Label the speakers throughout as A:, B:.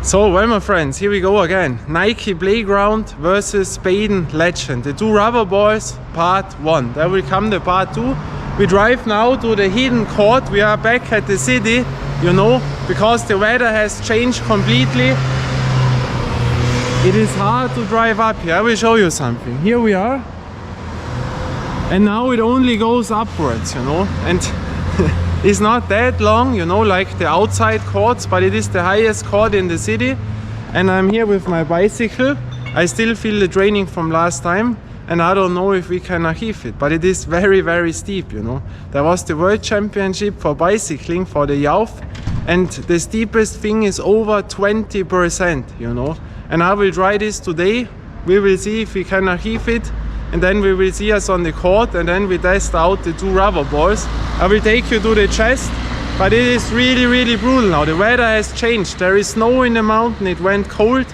A: So, well, my friends, here we go again. Nike Playground versus Baden Legend. The two rubber balls, part 1. There will come the part 2. We drive now to the hidden court. We are back at the city, you know, because the weather has changed completely. It is hard to drive up here. I will show you something. Here we are. And now it only goes upwards, you know. And it's not that long, you know, like the outside courts, but it is the highest court in the city. And I'm here with my bicycle. I still feel the training from last time, and I don't know if we can achieve it, but it is very, very steep, you know. There was the World Championship for bicycling for the youth, and the steepest thing is over 20%, you know. And I will try this today. We will see if we can achieve it. And then we will see us on the court, and then we test out the two rubber balls. I will take you to the chest, but it is really, really brutal now. The weather has changed. There is snow in the mountain. It went cold.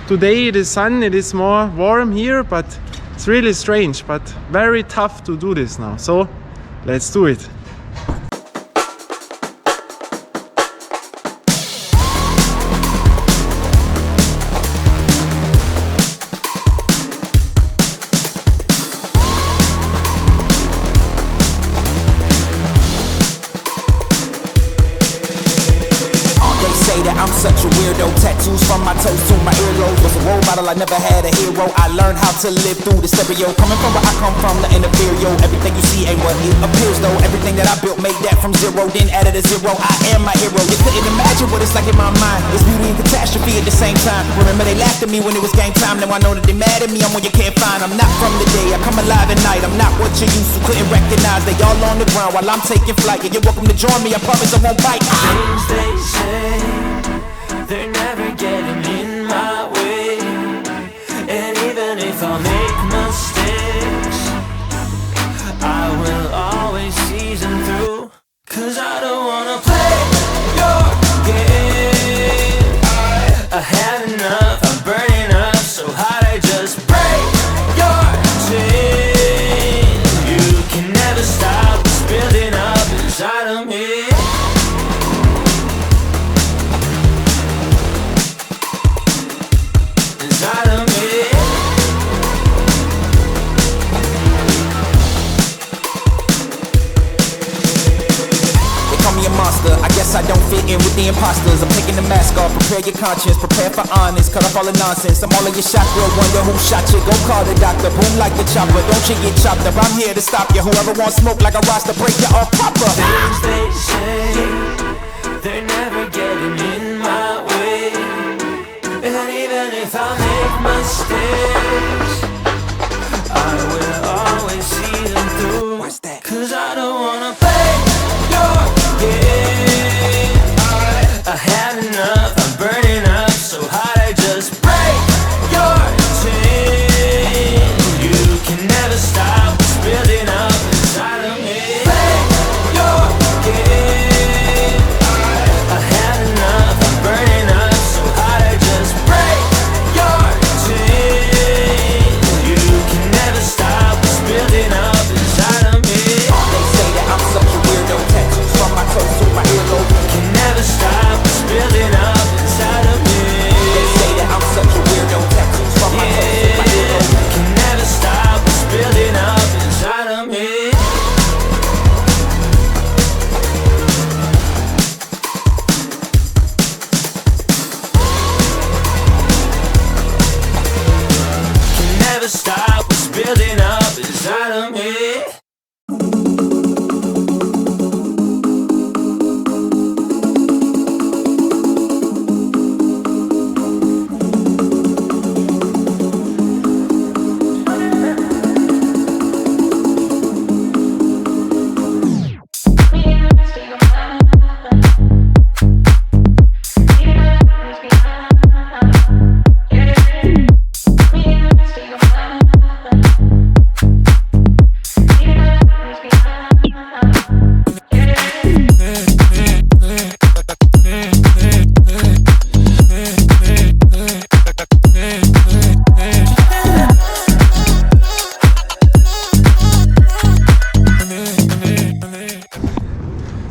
A: Today it is sun. It is more warm here, but it's really strange, but very tough to do this now. So let's do it.
B: I'm such a weirdo, tattoos from my toes to my earlobes. Was a role model, I never had a hero. I learned how to live through the stereo. Coming from where I come from, nothing inferior. Everything you see ain't what it appears though. Everything that I built, made that from zero, then added a zero. I am my hero. You couldn't imagine what it's like in my mind. It's beauty and catastrophe at the same time. Remember they laughed at me when it was game time. Now I know that they mad at me, I'm one you can't find. I'm not from the day, I come alive at night. I'm not what you used to, couldn't recognize. They all on the ground while I'm taking flight. Yeah, you're welcome to join me, I promise I won't bite.
C: Things they say, they're never getting in my way. And even if I make mistakes, I will always see them through. Cause I don't wanna play your game. I had enough, I'm burning up so hot I just break your chain. You can never stop what's building up inside of me.
B: I guess I don't fit in with the imposters. I'm taking the mask off, prepare your conscience, prepare for honest. Cut off all the nonsense, I'm all in your chakra. Wonder who shot you, go call the doctor. Boom like the chopper, don't you get chopped up. I'm here to stop you, whoever wants smoke like a roster, break you off proper.
C: Things they say, they're never getting in my way. And even if I make mistakes, I will always see them through.
B: What's that?
C: Cause I don't wanna play your game. I had enough, I'm burning up so hot I just break your chain. You can never stop what's building up inside of me. Play your game. I had enough, I'm burning up so hot I just break your chain. You can never stop what's building up inside of me.
B: They say that I'm such a weirdo, tattoos from my toes to my earlobe.
C: Can never stop what's building up inside of me.
B: They say that I'm such a weirdo, tattoos from my toes to my earlobe.
C: Can never stop what's building up inside of me. Can never stop what's building up inside of me.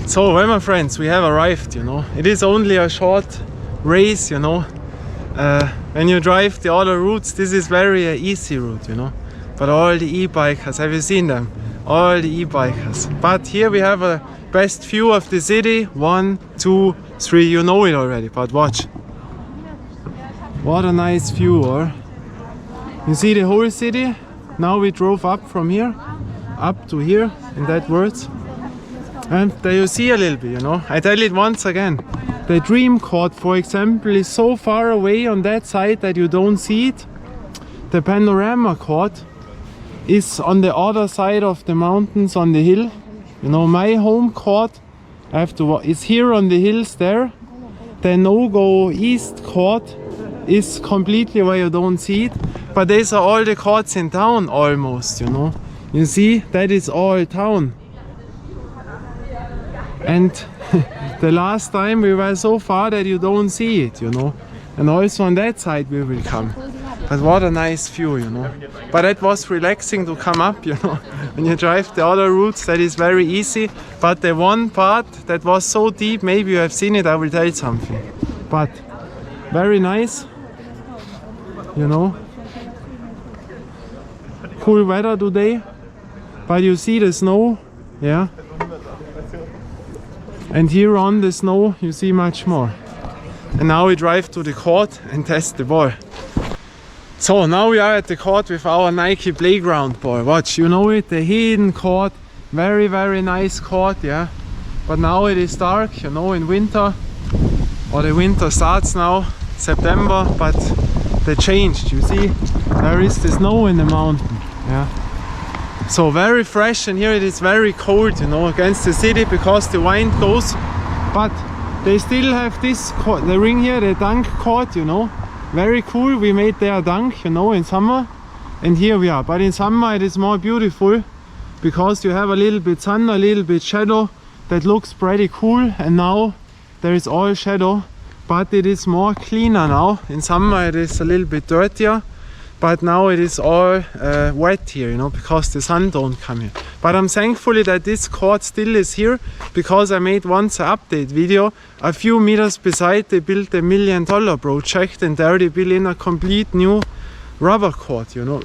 A: So, well, my friends, we have arrived, you know. It is only a short race, you know. when you drive the other routes, this is very easy route, you know. But all the e-bikers, have you seen them? All the e-bikers. But here we have a best view of the city. 1, 2, 3. You know it already, but watch. What a nice view, or you see the whole city. Now we drove up from here, up to here, in that words. And there you see a little bit, you know. I tell it once again. The Dream Court, for example, is so far away on that side that you don't see it. The Panorama Court is on the other side of the mountains on the hill. You know, my home court, I have to is here on the hills there. The No-Go East Court is completely where you don't see it. But these are all the courts in town almost, you know. You see, that is all town. And the last time we were so far that you don't see it, you know. And also on that side we will come. But what a nice view, you know. But it was relaxing to come up, you know. When you drive the other routes, that is very easy. But the one part that was so deep, maybe you have seen it, I will tell you something. But very nice, you know. Cool weather today. But you see the snow, yeah. And here on the snow you see much more. And now we drive to the court and test the ball. So now we are at the court with our Nike playground ball. Watch, you know it, the hidden court. Very, very nice court, yeah. But now it is dark, you know, in winter. Or the winter starts now, September, but they changed, you see. There is the snow in the mountain, yeah. So very fresh, and here it is very cold, you know, against the city because the wind goes. But they still have this court, the ring here, the dunk court, you know. Very cool. We made there a dunk, you know, in summer. And here we are. But in summer it is more beautiful because you have a little bit sun, a little bit shadow. That looks pretty cool. And now there is all shadow, but it is more cleaner now. In summer it is a little bit dirtier. But now it is all wet here, you know, because the sun don't come here. But I'm thankful that this court still is here, because I made once an update video. A few meters beside they built the $1 million project, and there they built in a complete new rubber court, you know.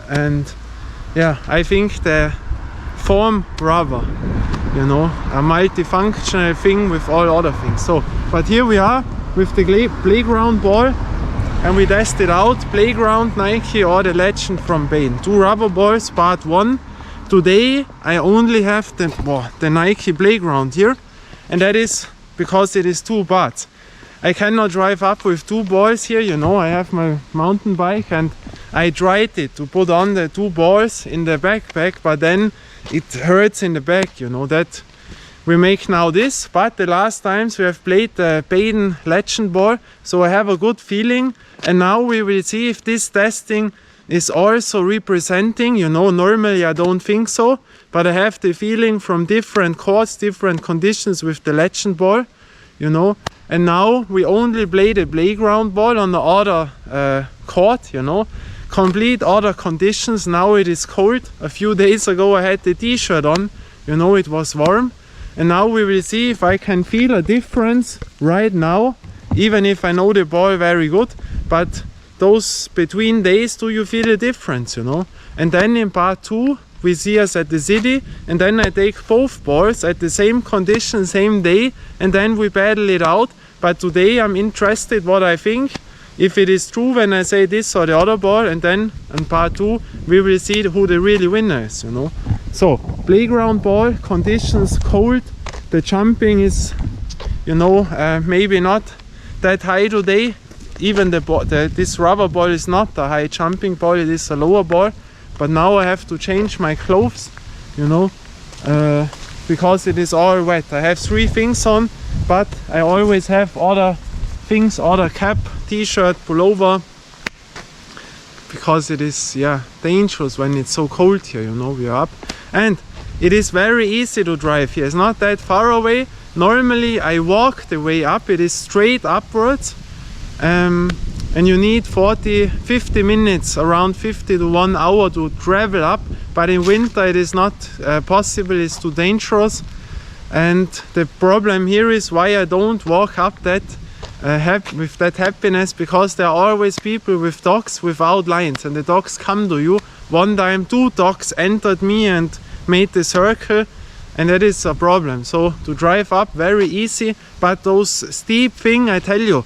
A: And yeah, I think the foam rubber, you know, a multifunctional thing with all other things. So, but here we are with the playground ball. And we tested out Playground, Nike or the Legend from Baden. 2 rubber balls, part 1. Today I only have the Nike Playground here. And that is because it is 2 parts. I cannot drive up with 2 balls here, you know. I have my mountain bike and I tried it to put on the 2 balls in the backpack. But then it hurts in the back, you know. That we make now this. But the last times we have played the Baden Legend ball. So I have a good feeling. And now we will see if this testing is also representing, you know, normally I don't think so, but I have the feeling from different courts, different conditions with the Legend ball, you know. And now we only play the playground ball on the other court, you know. Complete other conditions. Now it is cold. A few days ago I had the t-shirt on, you know, it was warm. And now we will see if I can feel a difference right now, even if I know the ball very good. But those between days, do you feel a difference, you know? And then in part 2 we see us at the city, and then I take both balls at the same condition, same day, and then we battle it out. But today I'm interested what I think, if it is true when I say this or the other ball, and then in part 2 we will see who the really winner is, you know. So playground ball, conditions cold, the jumping is, you know, maybe not that high today. Even this rubber ball is not a high jumping ball, it is a lower ball. But now I have to change my clothes, you know, because it is all wet. I have 3 things on, but I always have other things, other cap, t-shirt, pullover, because it is, yeah, dangerous when it's so cold here, you know, we are up. And it is very easy to drive here, it's not that far away. Normally I walk the way up, it is straight upwards. And you need 40-50 minutes, around 50 to 1 hour to travel up. But in winter it is not possible, it's too dangerous. And the problem here is why I don't walk up that with that happiness, because there are always people with dogs without lines, and the dogs come to you. One time 2 dogs entered me and made the circle, and that is a problem. So to drive up very easy, but those steep thing, I tell you,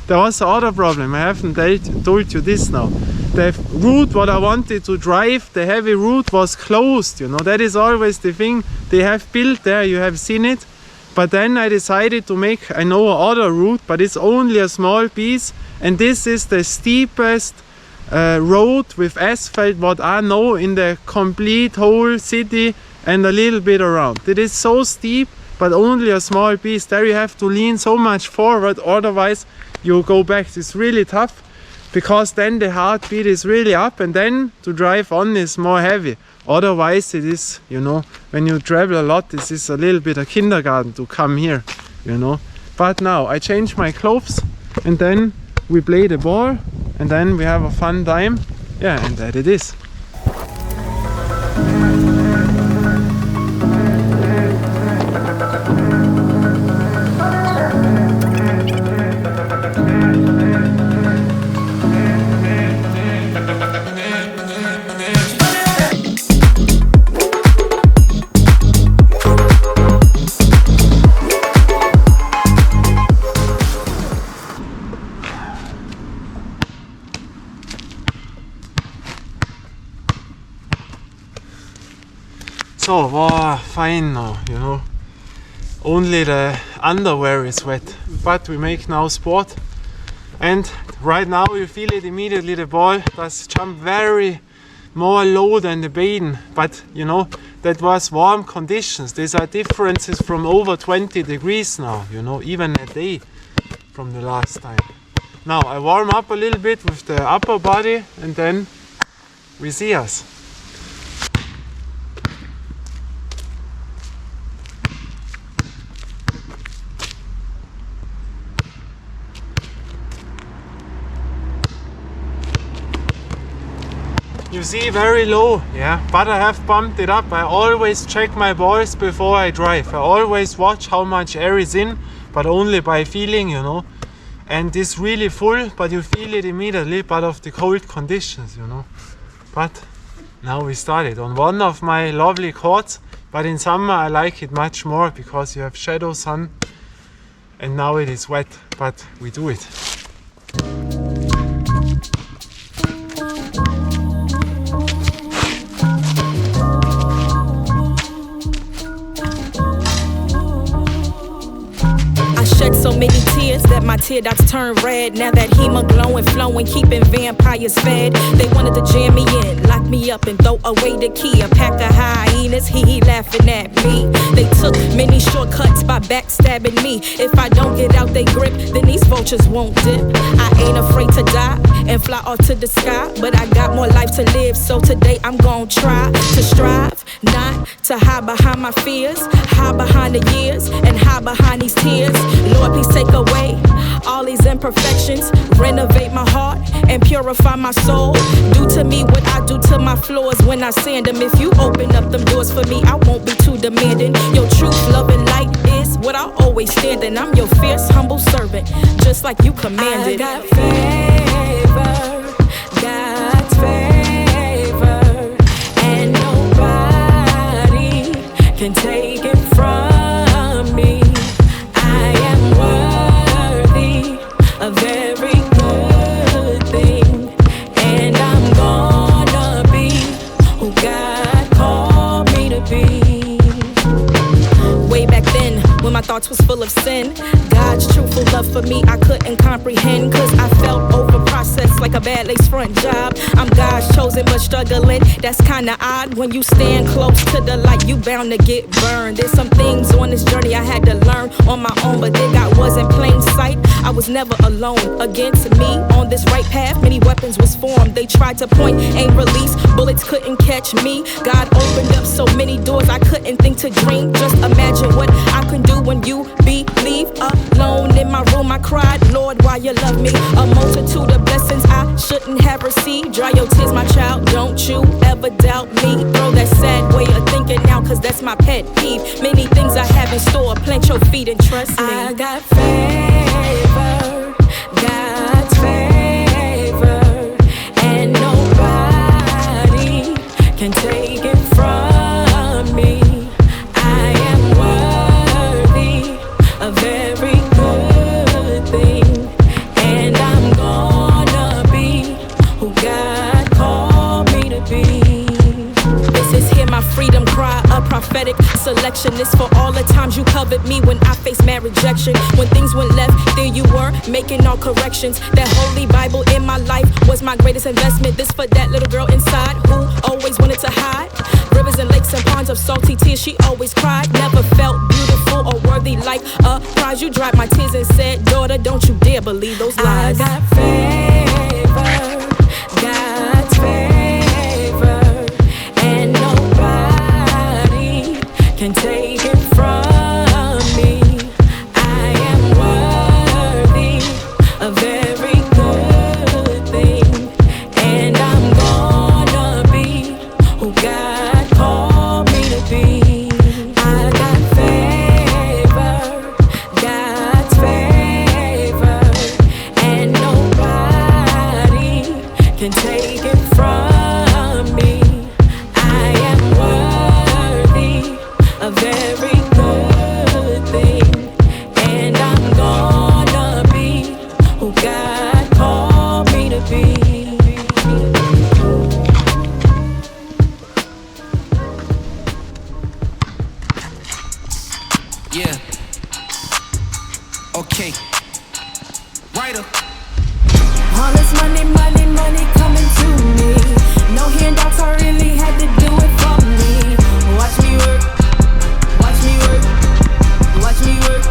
A: there was another problem. I haven't told you this now. The route what I wanted to drive, the heavy route, was closed, you know. That is always the thing they have built there, you have seen it. But then I decided to make, I know another route, but it's only a small piece, and this is the steepest road with asphalt what I know in the complete whole city and a little bit around. It is so steep, but only a small piece. There you have to lean so much forward, otherwise you go back. It's really tough, because then the heartbeat is really up, and then to drive on is more heavy. Otherwise it is, you know, when you travel a lot, this is a little bit a kindergarten to come here, you know. But now I change my clothes, and then we play the ball, and then we have a fun time. Yeah, and that it is. So, wow, fine now, you know. Only the underwear is wet, but we make now sport. And right now you feel it immediately, the ball does jump very more low than the Baden. But you know, that was warm conditions. These are differences from over 20 degrees now, you know, even a day from the last time. Now I warm up a little bit with the upper body, and then we see us. You see, very low, yeah, but I have bumped it up. I always check my balls before I drive. I always watch how much air is in, but only by feeling, you know. And it's really full, but you feel it immediately, but of the cold conditions, you know. But now we started on one of my lovely courts, but in summer I like it much more because you have shadow sun, and now it is wet, but we do it.
D: Shed so many tears that my tear ducts turn red. Now that hema glowing, flowing, keeping vampires fed. They wanted to jam me in, lock me up and throw away the key. A pack of hyenas, he laughing at me. They took many shortcuts by backstabbing me. If I don't get out they grip, then these vultures won't dip. I ain't afraid to die and fly off to the sky, but I got more life to live, so today I'm gonna try to strive, not to hide behind my fears, hide behind the years, and hide behind these tears. Lord, please take away all these imperfections, renovate my heart and purify my soul. Do to me what I do to my floors when I sand them. If you open up them doors for me, I won't be too demanding. Your truth, love, and light is what I always stand in. I'm your fierce, humble servant, just like you commanded. I got favor, God's favor, and nobody can take it from me. I am worthy of every good thing, and I'm gonna be who God called me to be. Way back then, when my thoughts was full of sin, God's truthful love for me I couldn't comprehend, cause I felt over-processed like a bad lace front job. I'm God's chosen but struggling, that's kinda odd. When you stand close to the light, you bound to get burned. There's some things on this journey I had to learn on my own, but then God was in plain sight. I was never alone. Against me on this right path, many weapons was formed. They tried to point, aim, release, bullets couldn't catch me. God opened up so many doors I couldn't think to dream. Just imagine what I can do when you believe. Alone in my room I cried, Lord, why you love me? A multitude of blessings I shouldn't have received. Dry your tears, my child, don't you ever doubt me. Throw that sad way of thinking now, cause that's my pet peeve. Many things I have in store, plant your feet and trust me. I got favor, covered me when I faced mad rejection. When things went left, there you were, making all corrections. That holy Bible in my life was my greatest investment. This for that little girl inside who always wanted to hide. Rivers and lakes and ponds of salty tears, she always cried. Never felt beautiful or worthy like a prize. You dried my tears and said, daughter, don't you dare believe those lies. I got favor, God's favor, and nobody can take it from me. I am worthy of every good thing, and I'm gonna be who God called me to be. I got favor, God's favor, and nobody can take it from me. I am worthy of every good thing, and I'm gonna be who God called me to be.
B: Yeah. Okay. Writer.
D: All this money, money, money coming to me. No handouts, I really had to do it for me. Watch me work, watch me work, watch me work.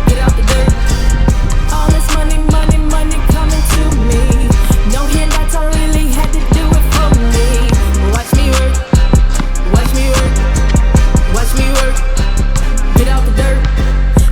D: Get out the dirt. All this money, money, money coming to me. No handouts, I really had to do it for me. Watch me work, watch me work, watch me work. Get out the dirt.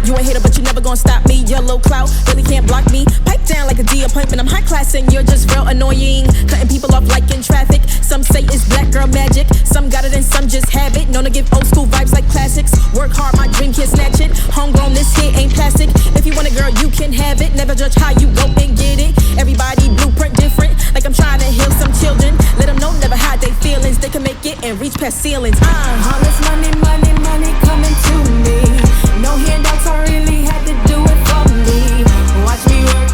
D: You ain't hater, but you never gonna stop me. Yellow clout really can't block me. Pipe down like a D appointment. I'm high class and you're just real annoying. Cutting people off like in traffic. Some say it's black girl magic. Some got it and some just have it. Known to give old school vibes like classics. Work hard, my dream can't snatch it. Homegrown, this here ain't plastic. If you want a girl, you can have it. Never judge how you go and get it. Everybody blueprint different. Like I'm trying to heal some children. Let them know, never hide their feelings. They can make it and reach past ceilings. All this money, money, money coming to me. No handouts, I really had to do it for me. Watch me work,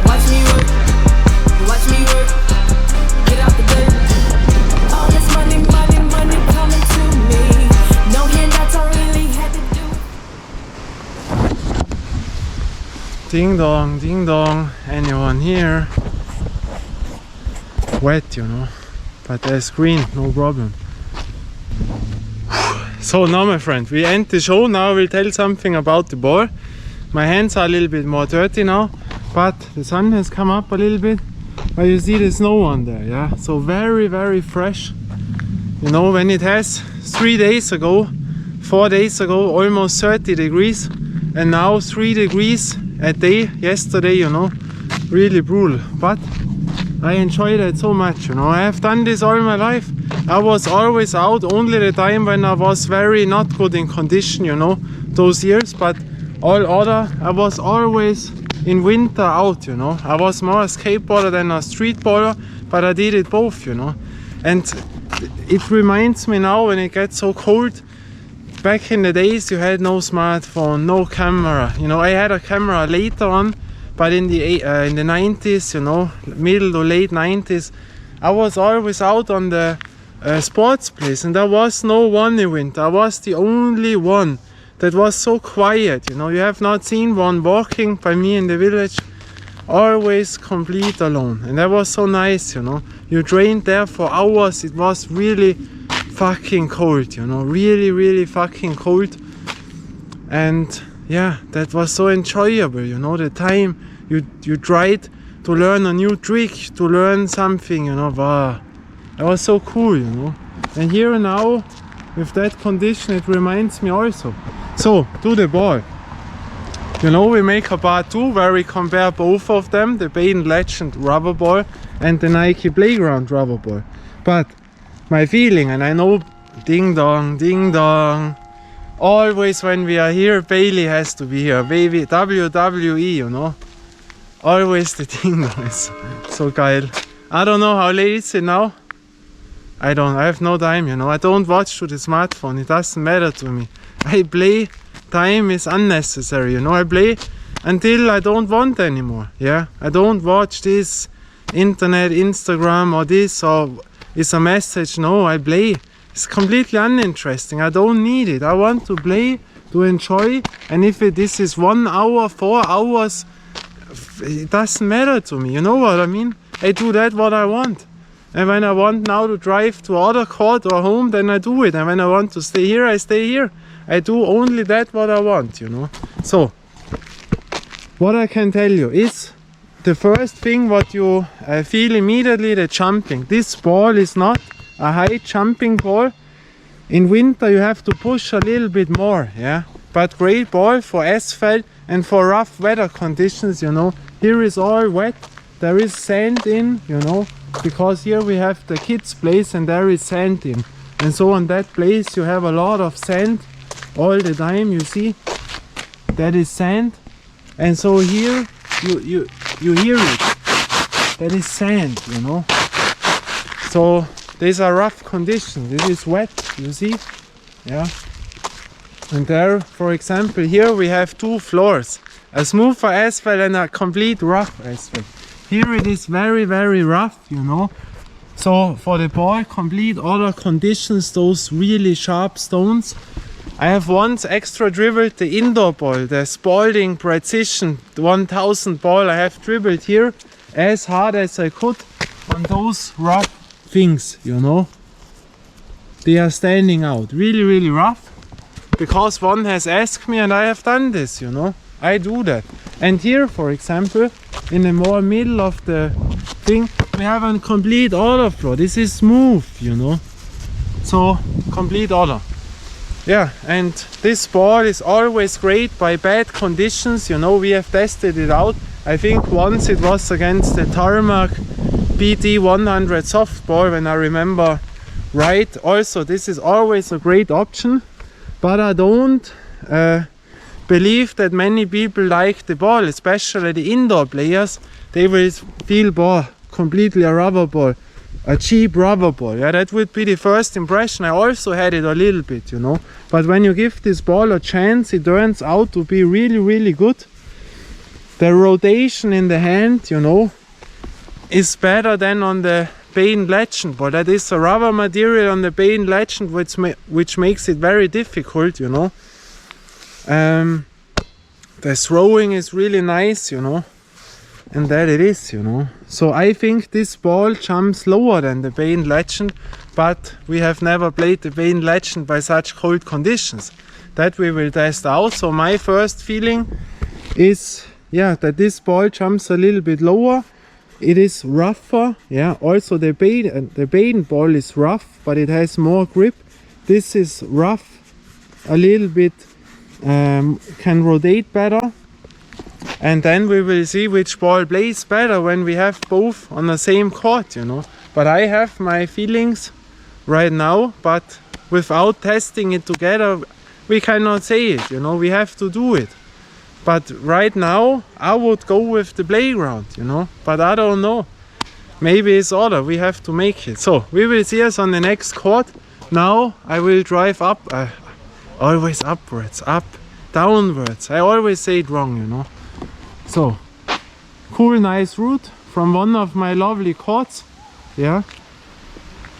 D: watch me work, watch me work. Get out the dirt. All this money, money, money coming to me. No handouts, I really had to do it.
A: Ding dong, anyone here? Wet, you know, but there's green, no problem. So now, my friend, we end the show. Now I will tell something about the ball. My hands are a little bit more dirty now, but the sun has come up a little bit. But you see the snow on there, yeah? So very, very fresh. You know, when it has 3 days ago, 4 days ago, almost 30 degrees, and now 3 degrees a day, yesterday, you know, really brutal. But I enjoy that so much, you know. I have done this all my life. I was always out, only the time when I was very not good in condition, you know, those years. But all other, I was always in winter out, you know. I was more a skateboarder than a street baller, but I did it both, you know. And it reminds me now when it gets so cold. Back in the days you had no smartphone, no camera. You know, I had a camera later on, but in the 90s, you know, middle to late 90s, I was always out on the sports place, and there was no one in winter. I was the only one that was so quiet, you know. You have not seen one walking by me in the village, always complete alone. And that was so nice, you know. You trained there for hours. It was really fucking cold, you know, really, really fucking cold. And yeah, that was so enjoyable, you know, the time you tried to learn a new trick, to learn something, you know. Wow, it was so cool, you know. And here now, with that condition, it reminds me also. So, to the ball. You know, we make a part 2 where we compare both of them, the Baden Legend rubber ball and the Nike Playground rubber ball. But my feeling, and I know, ding dong, always when we are here, Bailey has to be here, baby, WWE, you know. Always the ding dong is so geil. I don't know how late is it now. I have no time, you know. I don't watch to the smartphone, it doesn't matter to me. I play, time is unnecessary, you know. I play until I don't want anymore, yeah. I don't watch this internet, Instagram or this, or it's a message. No, I play. It's completely uninteresting. I don't need it. I want to play, to enjoy. And if this is 1 hour, 4 hours, it doesn't matter to me. You know what I mean? I do that what I want. And when I want now to drive to other court or home, then I do it. And when I want to stay here, I stay here. I do only that what I want, you know. So, what I can tell you is, the first thing what you feel immediately, the jumping. This ball is not a high jumping ball. In winter you have to push a little bit more, yeah. But great ball for asphalt and for rough weather conditions, you know. Here is all wet, there is sand in, you know, because here we have the kids' place and there is sand in. And so on that place you have a lot of sand all the time, you see. That is sand. And so here you hear it. That is sand, you know. So these are rough conditions. This is wet, you see. Yeah. And there, for example, here we have 2 floors. A smoother asphalt and a complete rough asphalt. Here it is very, very rough, you know. So for the ball, complete other conditions, those really sharp stones. I have once extra dribbled the indoor ball, the Spalding Precision 1000 ball. I have dribbled here as hard as I could on those rough things, you know. They are standing out, really, really rough. Because one has asked me and I have done this, you know. I do that. And here, for example, in the more middle of the thing, we have a complete other floor. This is smooth, you know. So, complete other. Yeah, and this ball is always great by bad conditions, you know. We have tested it out. I think once it was against the Tarmac BT 100 softball, when I remember right. Also, this is always a great option, but I don't believe that many people like the ball, especially the indoor players. They will feel ball, completely a rubber ball, a cheap rubber ball. Yeah, that would be the first impression. I also had it a little bit, you know. But when you give this ball a chance, it turns out to be really, really good. The rotation in the hand, you know, is better than on the Baden Legend ball. That is a rubber material on the Baden Legend, which makes it very difficult, you know. The throwing is really nice, you know. And that it is, you know. So I think this ball jumps lower than the Baden Legend, but we have never played the Baden Legend by such cold conditions. That we will test out. So my first feeling is, yeah, that this ball jumps a little bit lower. It is rougher, yeah. Also the Baden ball is rough, but it has more grip. This is rough, a little bit, can rotate better. And then we will see which ball plays better when we have both on the same court, you know. But I have my feelings right now, but without testing it together, we cannot say it, you know. We have to do it. But right now, I would go with the playground, you know. But I don't know. Maybe it's other. We have to make it. So, we will see us on the next court. Now, I will drive up. Always upwards, up, downwards. I always say it wrong, you know. So, cool, nice route from one of my lovely courts. Yeah.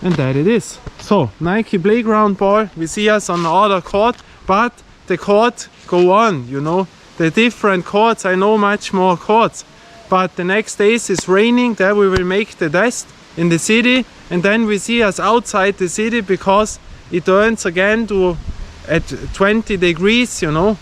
A: And that it is. So, Nike playground ball. We see us on the other court. But the court go on, you know. The different courts, I know much more courts. But the next days is raining. There we will make the test in the city. And then we see us outside the city because it turns again to at 20 degrees, you know.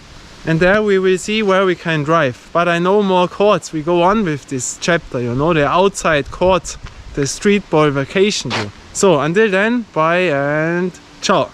A: And there we will see where we can drive. But I know more courts. We go on with this chapter, you know, the outside courts, the street ball vacation tour. So until then, bye and ciao.